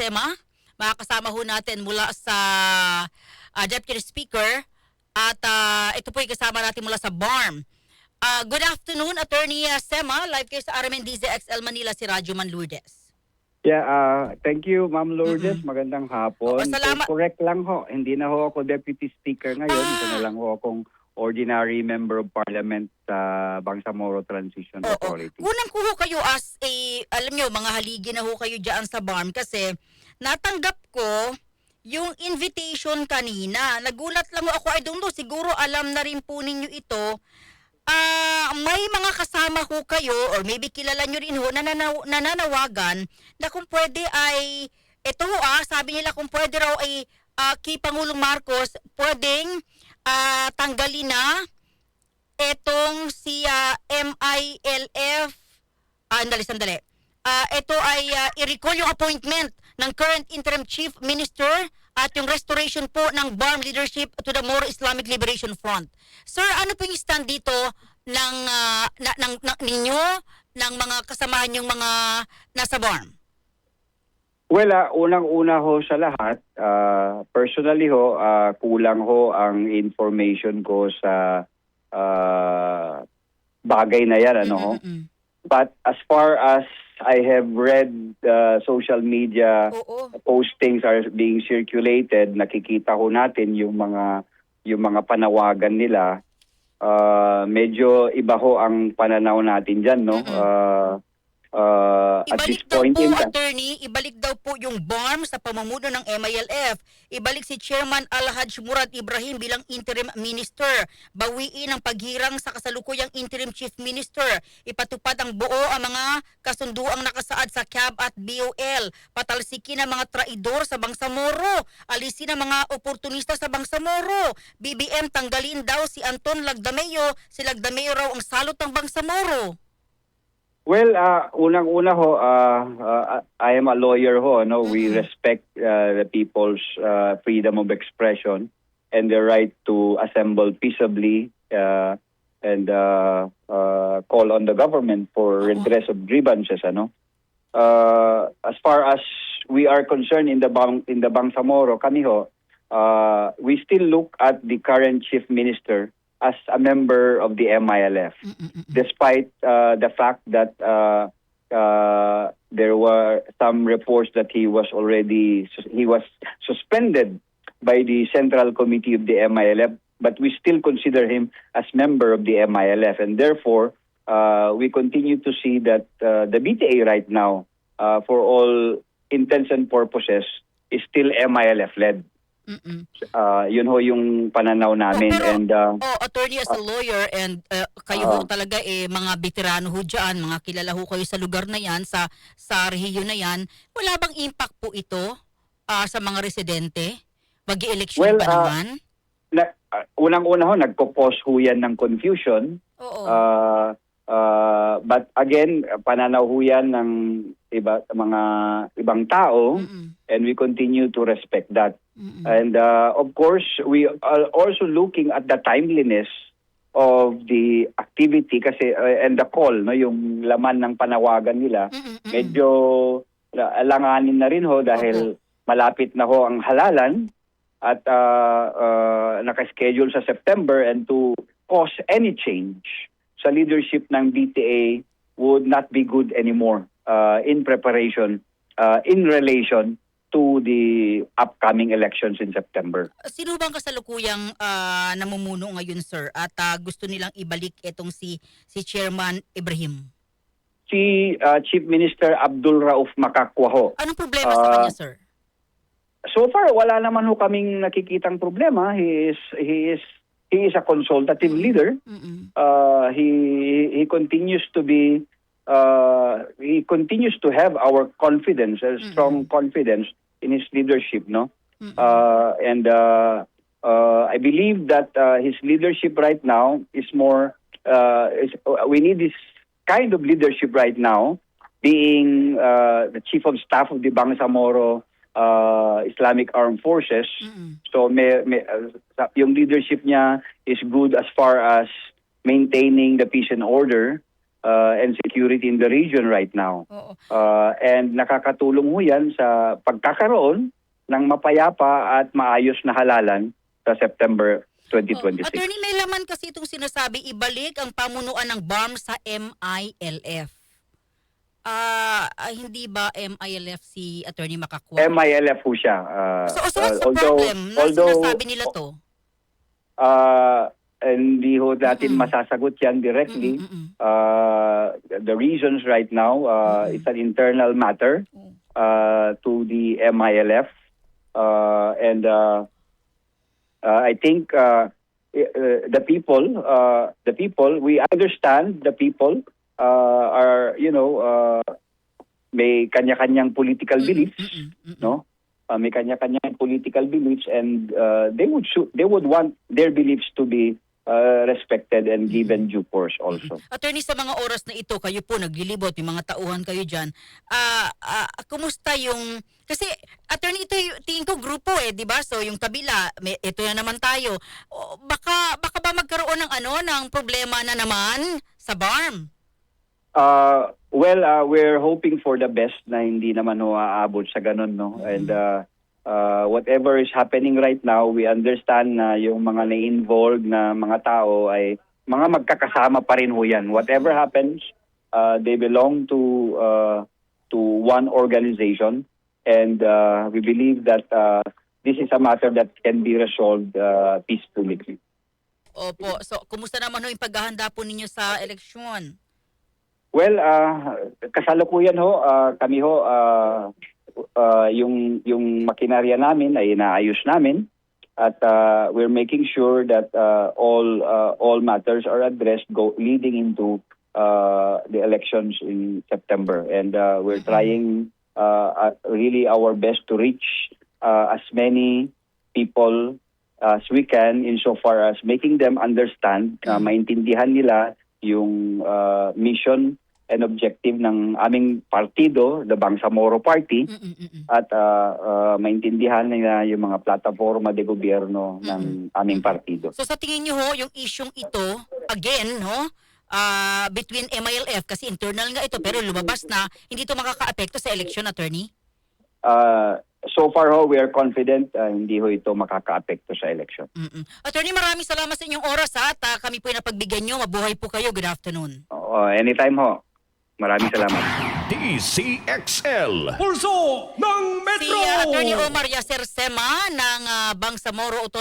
Sema. Makakasama ho natin mula sa Deputy Speaker at ito po yung kasama natin mula sa BARM. Good afternoon, Attorney Sema. Live kayo sa RMN DZXL Manila, si Radyo Man Lourdes. Yeah, thank you, Ma'am Lourdes. Magandang hapon. Oo, salamat. So, correct lang ho. Hindi na ho ako Deputy Speaker ngayon. Ito na lang ho akong Ordinary Member of Parliament sa Bangsamoro Transition Authority. Unang kuho kayo as a, alam nyo, mga haligi na ho kayo dyan sa BARM kasi natanggap ko yung invitation kanina. Nagulat lang ho ako, I don't know, siguro alam na rin po ninyo ito. May mga kasama ho kayo or maybe kilala nyo rin ho na nananawagan na kung pwede ay, ito ho sabi nila kung pwede raw ay kay Pangulong Marcos, pwedeng tanggalin na etong si MILF. Sandali. Ito ay i-recall yung appointment ng current interim chief minister at yung restoration po ng BARM leadership to the Moro Islamic Liberation Front. Sir, ano po yung stand dito ng ninyo, ng mga kasamahan yung mga nasa BARM? Well, unang-una ho sa lahat, personally ho, kulang ho ang information ko sa bagay na yan, ano ho. But as far as I have read social media postings are being circulated, nakikita ho natin yung mga panawagan nila. Medyo iba ho ang pananaw natin diyan, no? At this point in time, Attorney, ibalik daw po yung BARM sa pamumuno ng MILF. Ibalik si Chairman Alhaj Murad Ibrahim bilang interim minister. Bawiin ang paghirang sa kasalukuyang interim chief minister. Ipatupad ang buo ang mga kasunduang nakasaad sa CAB at BOL. Patalsikin ang mga traidor sa Bangsamoro. Alisin ang mga oportunista sa Bangsamoro. BBM tanggalin daw si Anton Lagdameo. Si Lagdameo raw ang salot ng Bangsamoro. well, unang-una ho, I am a lawyer ho, no? We respect the people's freedom of expression and their right to assemble peaceably and call on the government for redress of grievances, ano? As far as we are concerned in the Bangsamoro, kami ho, we still look at the current chief minister as a member of the MILF, despite the fact that there were some reports that he was suspended by the Central Committee of the MILF, but we still consider him as member of the MILF, and therefore we continue to see that the BTA right now, for all intents and purposes, is still MILF-led. Yun ho yung pananaw namin. Attorney, as a lawyer and kayo ho talaga mga veterano ho dyan, mga kilala ho kayo sa lugar na yan, sa rehiyon na yan, wala bang impact po ito sa mga residente? Mag-i-election pa naman? Unang-una ho, nagpo-cause ho yan ng confusion. But again, pananaw ho yan ng mga ibang tao, and we continue to respect that. And of course, we are also looking at the timeliness of the activity kasi and the call, no, yung laman ng panawagan nila. Medyo alanganin na rin ho dahil malapit na ho ang halalan at naka-schedule sa September, and to cause any change sa leadership ng BTA would not be good anymore in preparation, in relation to the upcoming elections in September. Sino bang kasalukuyang namumuno ngayon, sir, at gusto nilang ibalik itong si Chairman Ibrahim? Si Chief Minister Abdul Rauf Makakwa. Anong problema sa kanya, sir? So far, wala naman ho kaming nakikitang problema. He is a consultative leader. He continues to be he continues to have our confidence, a strong confidence in his leadership, no? And I believe that his leadership right now is more we need this kind of leadership right now, being the chief of staff of the Bangsamoro Islamic Armed Forces. So yung leadership niya is good as far as maintaining the peace and order, and security in the region right now. Oo. And nakakatulong ho yan sa pagkakaroon ng mapayapa at maayos na halalan sa September 2026. Attorney, may laman kasi itong sinasabi, ibalik ang pamunuan ng BARM sa MILF. Hindi ba MILF si Attorney Makakwa? MILF po siya. So what's the problem na sinasabi nila to? Hindi ho natin masasagot yan directly. The reasons right now, it's an internal matter to the MILF. And I think the people, we understand the people are, may kanya-kanyang political beliefs, no? May kanya-kanyang political beliefs, and they would want their beliefs to be respected and given due course also. Attorney, sa mga oras na ito, kayo po naglilibot, may mga tauhan kayo dyan. Kumusta yung... Kasi, attorney, ito tingin ko grupo di ba? So, yung kabila, ito na naman tayo. Baka ba magkaroon ng problema na naman sa BARM? We're hoping for the best na hindi naman aabot sa ganun, no? And whatever is happening right now, we understand na yung mga na-involved na mga tao ay mga magkakasama pa rin ho yan. Whatever happens, they belong to one organization, and we believe that this is a matter that can be resolved peacefully. Opo. So, kumusta naman yung paghahanda po ninyo sa eleksyon? Well, kasalukuyan kami yung makinarya namin ay inaayos namin, at we're making sure that all matters are addressed leading into the elections in September, and we're trying really our best to reach as many people as we can, insofar as making them understand, maintindihan nila yung mission and objective ng aming partido, the Bangsamoro Party, at maintindihan nila yung mga plataforma de gobyerno ng aming partido. So sa tingin niyo yung isyung ito, again, between MILF, kasi internal nga ito, pero lumabas na, hindi ito makaka-apekto sa election, attorney? So far we are confident hindi ito makaka-apekto sa election. Attorney, maraming salamat sa inyong oras at kami po yung napagbigyan nyo. Mabuhay po kayo. Good afternoon. Anytime ho. Maraming salamat. DCXL Pulso ng Metro! Si Attorney Omar Yasser Sema ng Bangsamoro Auto